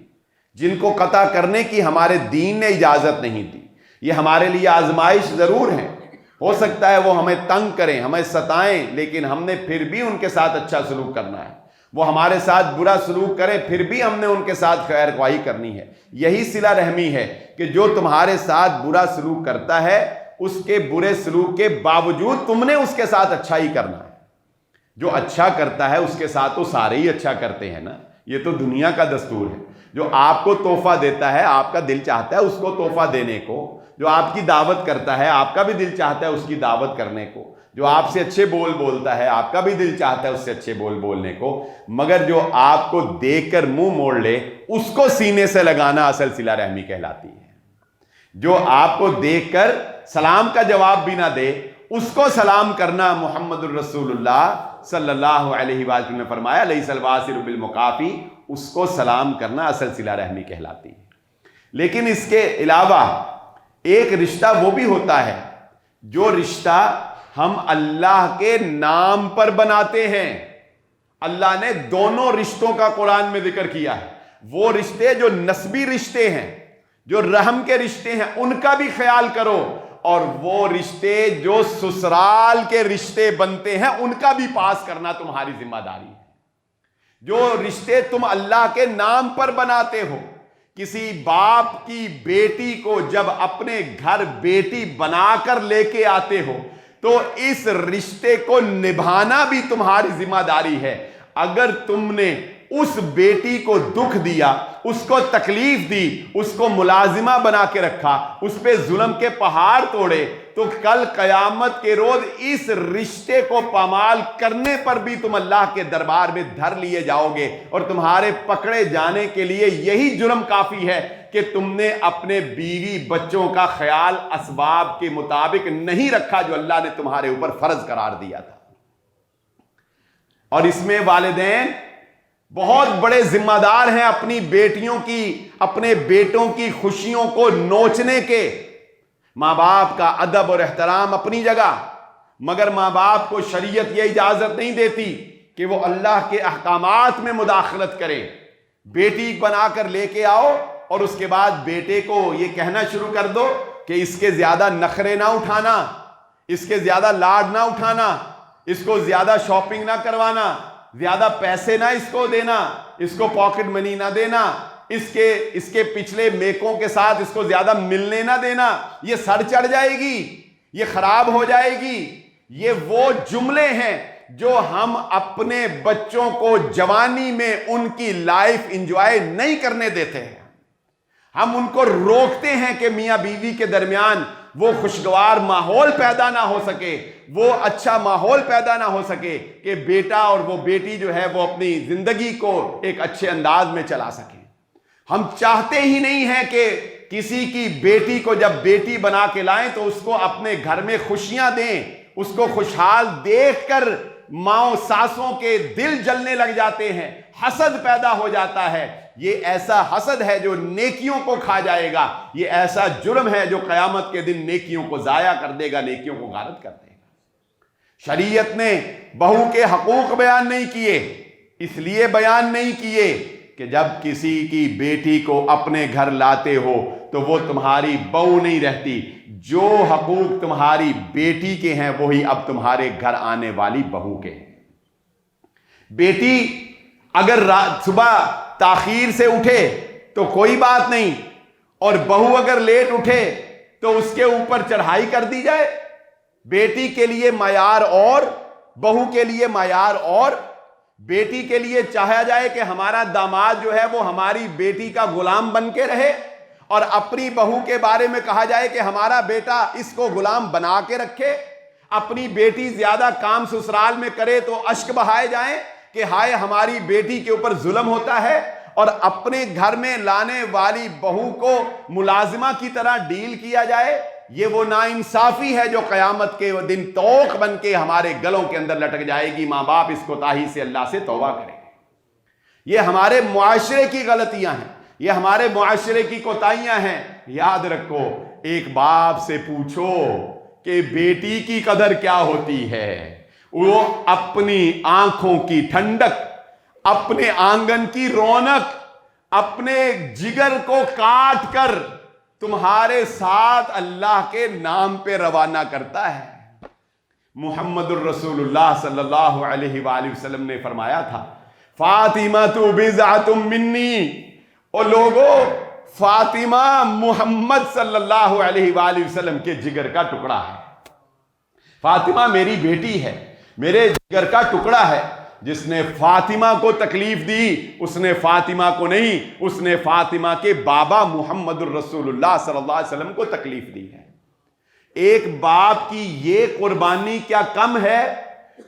جن کو قطع کرنے کی ہمارے دین نے اجازت نہیں دی. یہ ہمارے لیے آزمائش ضرور ہے. ہو سکتا ہے وہ ہمیں تنگ کریں، ہمیں ستائیں، لیکن ہم نے پھر بھی ان کے ساتھ اچھا سلوک کرنا ہے. وہ ہمارے ساتھ برا سلوک کریں، پھر بھی ہم نے ان کے ساتھ خیر خواہی کرنی ہے. یہی صلہ رحمی ہے کہ جو تمہارے ساتھ برا سلوک کرتا ہے اس کے برے سلوک کے باوجود تم نے اس کے ساتھ اچھا ہی کرنا ہے. جو اچھا کرتا ہے اس کے ساتھ تو سارے ہی اچھا کرتے ہیں نا. یہ تو دنیا کا دستور ہے. جو آپ کو تحفہ دیتا ہے، آپ کا دل چاہتا ہے اس کو تحفہ دینے کو. جو آپ کی دعوت کرتا ہے، آپ کا بھی دل چاہتا ہے اس کی دعوت کرنے کو. جو آپ سے اچھے بول بولتا ہے، آپ کا بھی دل چاہتا ہے اس سے اچھے بول بولنے کو. مگر جو آپ کو دیکھ کر منہ موڑ لے اس کو سینے سے لگانا اصل صلہ رحمی کہلاتی ہے. جو آپ کو دیکھ کر سلام کا جواب بھی نہ دے اس کو سلام کرنا، محمد الرسول اللہ صلی اللہ علیہ وسلم نے فرمایا لیس الواصل بالمکافی، اس کو سلام کرنا اصل صلہ رحمی کہلاتی ہے. لیکن اس کے علاوہ ایک رشتہ وہ بھی ہوتا ہے جو رشتہ ہم اللہ کے نام پر بناتے ہیں. اللہ نے دونوں رشتوں کا قرآن میں ذکر کیا ہے. وہ رشتے جو نسبی رشتے ہیں، جو رحم کے رشتے ہیں، ان کا بھی خیال کرو، اور وہ رشتے جو سسرال کے رشتے بنتے ہیں ان کا بھی پاس کرنا تمہاری ذمہ داری ہے. جو رشتے تم اللہ کے نام پر بناتے ہو، کسی باپ کی بیٹی کو جب اپنے گھر بیٹی بنا کر لے کے آتے ہو تو اس رشتے کو نبھانا بھی تمہاری ذمہ داری ہے. اگر تم نے اس بیٹی کو دکھ دیا، اس کو تکلیف دی، اس کو ملازمہ بنا کے رکھا، اس پہ ظلم کے پہاڑ توڑے، تو کل قیامت کے روز اس رشتے کو پامال کرنے پر بھی تم اللہ کے دربار میں دھر لیے جاؤ گے. اور تمہارے پکڑے جانے کے لیے یہی جرم کافی ہے کہ تم نے اپنے بیوی بچوں کا خیال اسباب کے مطابق نہیں رکھا جو اللہ نے تمہارے اوپر فرض قرار دیا تھا. اور اس میں والدین بہت بڑے ذمہ دار ہیں اپنی بیٹیوں کی، اپنے بیٹوں کی خوشیوں کو نوچنے کے. ماں باپ کا ادب اور احترام اپنی جگہ، مگر ماں باپ کو شریعت یہ اجازت نہیں دیتی کہ وہ اللہ کے احکامات میں مداخلت کرے. بیٹی بنا کر لے کے آؤ اور اس کے بعد بیٹے کو یہ کہنا شروع کر دو کہ اس کے زیادہ نخرے نہ اٹھانا، اس کے زیادہ لاڈ نہ اٹھانا، اس کو زیادہ شاپنگ نہ کروانا، زیادہ پیسے نہ اس کو دینا، اس کو پاکٹ منی نہ دینا، اس کے پچھلے میکوں کے ساتھ اس کو زیادہ ملنے نہ دینا. یہ سر چڑھ جائے گی، یہ خراب ہو جائے گی. یہ وہ جملے ہیں جو ہم اپنے بچوں کو جوانی میں ان کی لائف انجوائے نہیں کرنے دیتے ہیں. ہم ان کو روکتے ہیں کہ میاں بیوی کے درمیان وہ خوشگوار ماحول پیدا نہ ہو سکے، وہ اچھا ماحول پیدا نہ ہو سکے کہ بیٹا اور وہ بیٹی جو ہے وہ اپنی زندگی کو ایک اچھے انداز میں چلا سکیں. ہم چاہتے ہی نہیں ہیں کہ کسی کی بیٹی کو جب بیٹی بنا کے لائیں تو اس کو اپنے گھر میں خوشیاں دیں. اس کو خوشحال دیکھ کر ماؤں ساسوں کے دل جلنے لگ جاتے ہیں، حسد پیدا ہو جاتا ہے. یہ ایسا حسد ہے جو نیکیوں کو کھا جائے گا. یہ ایسا جرم ہے جو قیامت کے دن نیکیوں کو ضائع کر دے گا، نیکیوں کو غارت کر دے گا. شریعت نے بہو کے حقوق بیان نہیں کیے، اس لیے بیان نہیں کیے کہ جب کسی کی بیٹی کو اپنے گھر لاتے ہو تو وہ تمہاری بہو نہیں رہتی. جو حقوق تمہاری بیٹی کے ہیں وہی اب تمہارے گھر آنے والی بہو کے ہیں. بیٹی اگر صبح تاخیر سے اٹھے تو کوئی بات نہیں، اور بہو اگر لیٹ اٹھے تو اس کے اوپر چڑھائی کر دی جائے. بیٹی کے لیے معیار اور، بہو کے لیے معیار اور. بیٹی کے لیے چاہا جائے کہ ہمارا داماد جو ہے وہ ہماری بیٹی کا غلام بن کے رہے، اور اپنی بہو کے بارے میں کہا جائے کہ ہمارا بیٹا اس کو غلام بنا کے رکھے. اپنی بیٹی زیادہ کام سسرال میں کرے تو اشک بہائے جائیں کہ ہائے ہماری بیٹی کے اوپر ظلم ہوتا ہے، اور اپنے گھر میں لانے والی بہو کو ملازمہ کی طرح ڈیل کیا جائے. یہ وہ ناانصافی ہے جو قیامت کے دن توق بن کے ہمارے گلوں کے اندر لٹک جائے گی. ماں باپ اس کوتاہی سے اللہ سے توبہ کریں. یہ ہمارے معاشرے کی غلطیاں ہیں، یہ ہمارے معاشرے کی کوتاہیاں ہیں. یاد رکھو، ایک باپ سے پوچھو کہ بیٹی کی قدر کیا ہوتی ہے. وہ اپنی آنکھوں کی ٹھنڈک، اپنے آنگن کی رونق، اپنے جگر کو کاٹ کر تمہارے ساتھ اللہ کے نام پہ روانہ کرتا ہے۔ محمد الرسول اللہ صلی اللہ علیہ وآلہ وسلم نے فرمایا تھا فاطمہ تو بضعۃ منی، اور لوگوں فاطمہ محمد صلی اللہ علیہ وآلہ وسلم کے جگر کا ٹکڑا ہے۔ فاطمہ میری بیٹی ہے، میرے جگر کا ٹکڑا ہے۔ جس نے فاطمہ کو تکلیف دی اس نے فاطمہ کو نہیں، اس نے فاطمہ کے بابا محمد الرسول اللہ صلی اللہ علیہ وسلم کو تکلیف دی ہے۔ ایک باپ کی یہ قربانی کیا کم ہے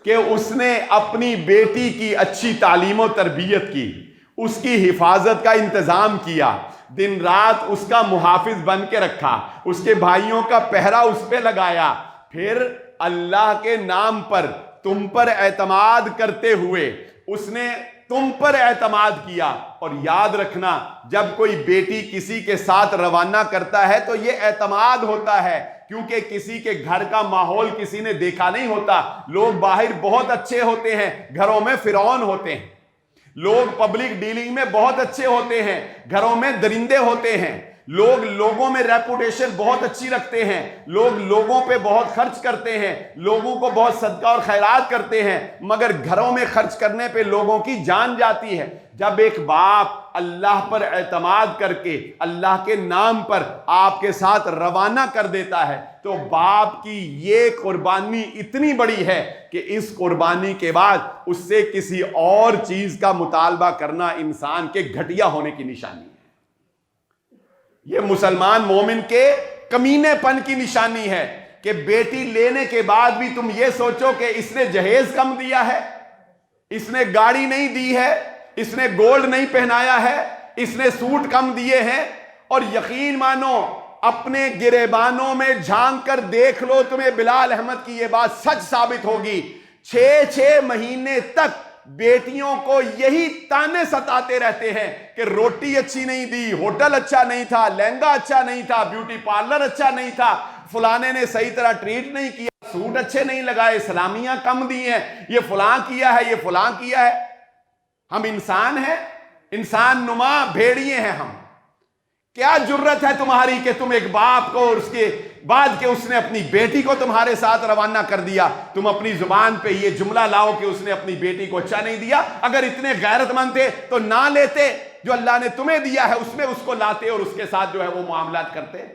کہ اس نے اپنی بیٹی کی اچھی تعلیم و تربیت کی، اس کی حفاظت کا انتظام کیا، دن رات اس کا محافظ بن کے رکھا، اس کے بھائیوں کا پہرا اس پہ لگایا، پھر اللہ کے نام پر تم پر اعتماد کرتے ہوئے اس نے تم پر اعتماد کیا۔ اور یاد رکھنا جب کوئی بیٹی کسی کے ساتھ روانہ کرتا ہے تو یہ اعتماد ہوتا ہے، کیونکہ کسی کے گھر کا ماحول کسی نے دیکھا نہیں ہوتا۔ لوگ باہر بہت اچھے ہوتے ہیں، گھروں میں فرعون ہوتے ہیں۔ لوگ پبلک ڈیلنگ میں بہت اچھے ہوتے ہیں، گھروں میں درندے ہوتے ہیں۔ لوگ لوگوں میں ریپوٹیشن بہت اچھی رکھتے ہیں، لوگ لوگوں پہ بہت خرچ کرتے ہیں، لوگوں کو بہت صدقہ اور خیرات کرتے ہیں، مگر گھروں میں خرچ کرنے پہ لوگوں کی جان جاتی ہے۔ جب ایک باپ اللہ پر اعتماد کر کے اللہ کے نام پر آپ کے ساتھ روانہ کر دیتا ہے تو باپ کی یہ قربانی اتنی بڑی ہے کہ اس قربانی کے بعد اس سے کسی اور چیز کا مطالبہ کرنا انسان کے گھٹیا ہونے کی نشانی ہے۔ یہ مسلمان مومن کے کمینے پن کی نشانی ہے کہ بیٹی لینے کے بعد بھی تم یہ سوچو کہ اس نے جہیز کم دیا ہے، اس نے گاڑی نہیں دی ہے، اس نے گولڈ نہیں پہنایا ہے، اس نے سوٹ کم دیے ہیں۔ اور یقین مانو اپنے گریبانوں میں جھانک کر دیکھ لو، تمہیں بلال احمد کی یہ بات سچ ثابت ہوگی۔ 6 مہینے تک بیٹیوں کو یہی تانے ستاتے رہتے ہیں کہ روٹی اچھی نہیں دی، ہوٹل اچھا نہیں تھا، لہنگا اچھا نہیں تھا، بیوٹی پارلر اچھا نہیں تھا، فلانے نے صحیح طرح ٹریٹ نہیں کیا، سوٹ اچھے نہیں لگائے، سلامیاں کم دی ہیں، یہ فلاں کیا ہے، یہ فلاں کیا ہے۔ ہم انسان ہیں، انسان نما بھیڑیے ہیں ہم۔ کیا جرت ہے تمہاری کہ تم ایک باپ کو اور اس کے بعد کہ اس نے اپنی بیٹی کو تمہارے ساتھ روانہ کر دیا، تم اپنی زبان پہ یہ جملہ لاؤ کہ اس نے اپنی بیٹی کو اچھا نہیں دیا۔ اگر اتنے غیرت مند تھے تو نہ لیتے، جو اللہ نے تمہیں دیا ہے اس میں اس کو لاتے اور اس کے ساتھ جو ہے وہ معاملات کرتے۔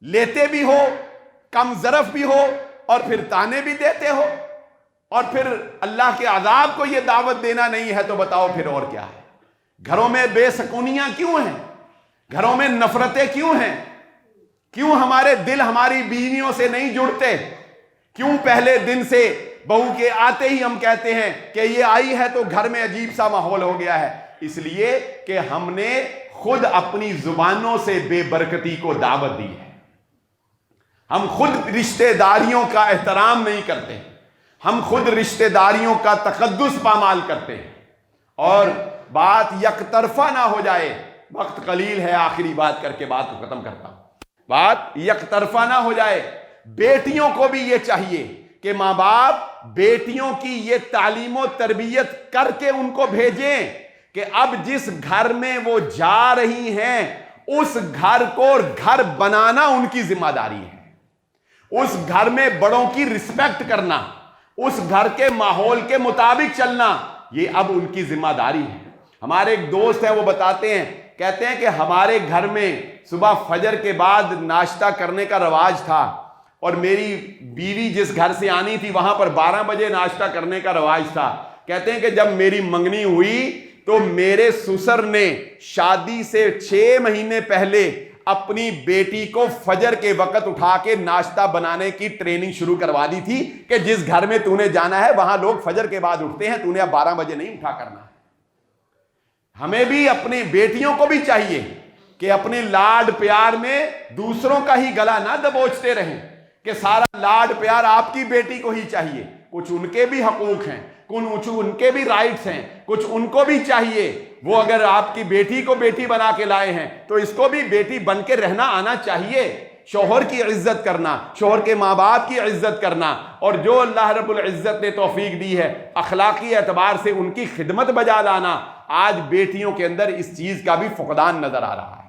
لیتے بھی ہو، کم ظرف بھی ہو، اور پھر تانے بھی دیتے ہو، اور پھر اللہ کے عذاب کو یہ دعوت دینا نہیں ہے تو بتاؤ پھر اور کیا ہے؟ گھروں میں بے سکونیاں کیوں ہیں؟ گھروں میں نفرتیں کیوں ہیں؟ کیوں ہمارے دل ہماری بیویوں سے نہیں جڑتے؟ کیوں پہلے دن سے بہو کے آتے ہی ہم کہتے ہیں کہ یہ آئی ہے تو گھر میں عجیب سا ماحول ہو گیا ہے؟ اس لیے کہ ہم نے خود اپنی زبانوں سے بے برکتی کو دعوت دی ہے۔ ہم خود رشتہ داریوں کا احترام نہیں کرتے، ہم خود رشتہ داریوں کا تقدس پامال کرتے ہیں، اور بات یک طرفہ نہ ہو جائے۔ وقت قلیل ہے، آخری بات کر کے بات کو ختم کرتا ہوں۔ بات یک طرفہ نہ ہو جائے۔ بیٹیوں کو بھی یہ چاہیے کہ ماں باپ بیٹیوں کی یہ تعلیم و تربیت کر کے ان کو بھیجیں کہ اب جس گھر میں وہ جا رہی ہیں اس گھر کو گھر بنانا ان کی ذمہ داری ہے۔ اس گھر میں بڑوں کی رسپیکٹ کرنا، اس گھر کے ماحول کے مطابق چلنا، یہ اب ان کی ذمہ داری ہے۔ ہمارے ایک دوست ہیں، وہ بتاتے ہیں، کہتے ہیں کہ ہمارے گھر میں صبح فجر کے بعد ناشتہ کرنے کا رواج تھا، اور میری بیوی جس گھر سے آنی تھی وہاں پر 12 بجے ناشتہ کرنے کا رواج تھا۔ کہتے ہیں کہ جب میری منگنی ہوئی تو میرے سسر نے شادی سے 6 مہینے پہلے اپنی بیٹی کو فجر کے وقت اٹھا کے ناشتہ بنانے کی ٹریننگ شروع کروا دی تھی کہ جس گھر میں تو نے جانا ہے وہاں لوگ فجر کے بعد اٹھتے ہیں، تو نے اب 12 بجے نہیں اٹھا کرنا ہے۔ ہمیں بھی اپنی بیٹیوں کو بھی چاہیے کہ اپنے لاڈ پیار میں دوسروں کا ہی گلا نہ دبوچتے رہیں کہ سارا لاڈ پیار آپ کی بیٹی کو ہی چاہیے۔ کچھ ان کے بھی حقوق ہیں، کچھ ان کے بھی رائٹس ہیں، کچھ ان کو بھی چاہیے۔ وہ اگر آپ کی بیٹی کو بیٹی بنا کے لائے ہیں تو اس کو بھی بیٹی بن کے رہنا آنا چاہیے۔ شوہر کی عزت کرنا، شوہر کے ماں باپ کی عزت کرنا، اور جو اللہ رب العزت نے توفیق دی ہے اخلاقی اعتبار سے ان کی خدمت بجا لانا، آج بیٹیوں کے اندر اس چیز کا بھی فقدان نظر آ رہا ہے۔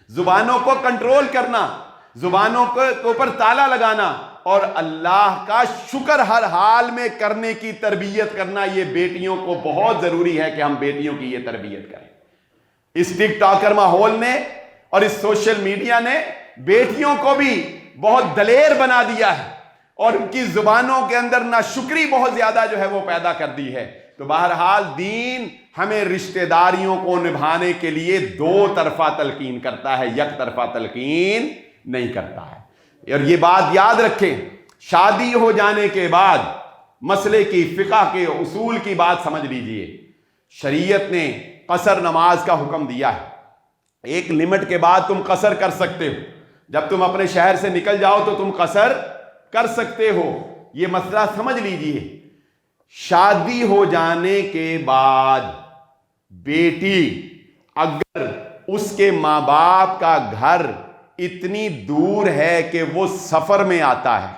زبانوں کو کنٹرول کرنا، زبانوں کے اوپر تالا لگانا اور اللہ کا شکر ہر حال میں کرنے کی تربیت کرنا، یہ بیٹیوں کو بہت ضروری ہے کہ ہم بیٹیوں کی یہ تربیت کریں۔ اس ٹک ٹاکر ماحول نے اور اس سوشل میڈیا نے بیٹیوں کو بھی بہت دلیر بنا دیا ہے اور ان کی زبانوں کے اندر ناشکری بہت زیادہ جو ہے وہ پیدا کر دی ہے۔ تو بہرحال دین ہمیں رشتہ داریوں کو نبھانے کے لیے دو طرفہ تلقین کرتا ہے، یک طرفہ تلقین نہیں کرتا ہے۔ اور یہ بات یاد رکھیں، شادی ہو جانے کے بعد مسئلے کی فقہ کے اصول کی بات سمجھ لیجئے، شریعت نے قصر نماز کا حکم دیا ہے۔ ایک لمٹ کے بعد تم قصر کر سکتے ہو، جب تم اپنے شہر سے نکل جاؤ تو تم قصر کر سکتے ہو، یہ مسئلہ سمجھ لیجئے۔ شادی ہو جانے کے بعد بیٹی اگر اس کے ماں باپ کا گھر اتنی دور ہے کہ وہ سفر میں آتا ہے،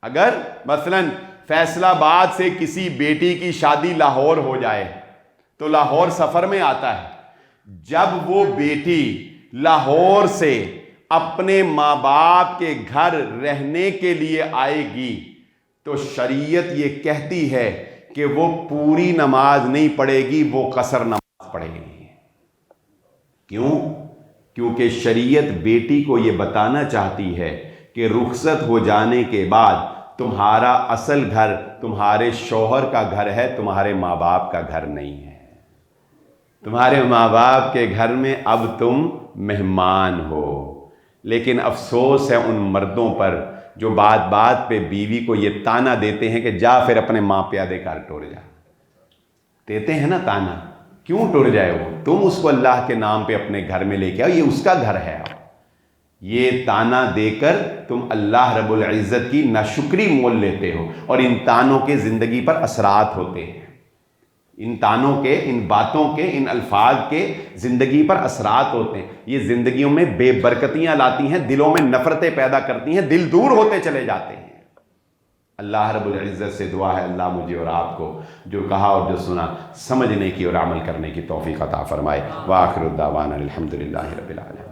اگر مثلا فیصل آباد سے کسی بیٹی کی شادی لاہور ہو جائے تو لاہور سفر میں آتا ہے، جب وہ بیٹی لاہور سے اپنے ماں باپ کے گھر رہنے کے لیے آئے گی تو شریعت یہ کہتی ہے کہ وہ پوری نماز نہیں پڑھے گی، وہ قصر نماز پڑھے گی۔ کیوں؟ کیونکہ شریعت بیٹی کو یہ بتانا چاہتی ہے کہ رخصت ہو جانے کے بعد تمہارا اصل گھر تمہارے شوہر کا گھر ہے، تمہارے ماں باپ کا گھر نہیں ہے۔ تمہارے ماں باپ کے گھر میں اب تم مہمان ہو۔ لیکن افسوس ہے ان مردوں پر جو بات بات پہ بیوی کو یہ تانا دیتے ہیں کہ جا پھر اپنے ماں پیادے کار ٹور جا۔ دیتے ہیں نا تانا، کیوں ٹور جائے وہ؟ تم اس کو اللہ کے نام پہ اپنے گھر میں لے کے آؤ، یہ اس کا گھر ہے۔ یہ تانا دے کر تم اللہ رب العزت کی ناشکری مول لیتے ہو، اور ان تانوں کے زندگی پر اثرات ہوتے ہیں، ان تانوں کے، ان باتوں کے، ان الفاظ کے زندگی پر اثرات ہوتے ہیں۔ یہ زندگیوں میں بے برکتیاں لاتی ہیں، دلوں میں نفرتیں پیدا کرتی ہیں، دل دور ہوتے چلے جاتے ہیں۔ اللہ رب العزت سے دعا ہے اللہ مجھے اور آپ کو جو کہا اور جو سنا سمجھنے کی اور عمل کرنے کی توفیق عطا فرمائے۔ وآخر الدعوانا الحمدللہ رب العالمین۔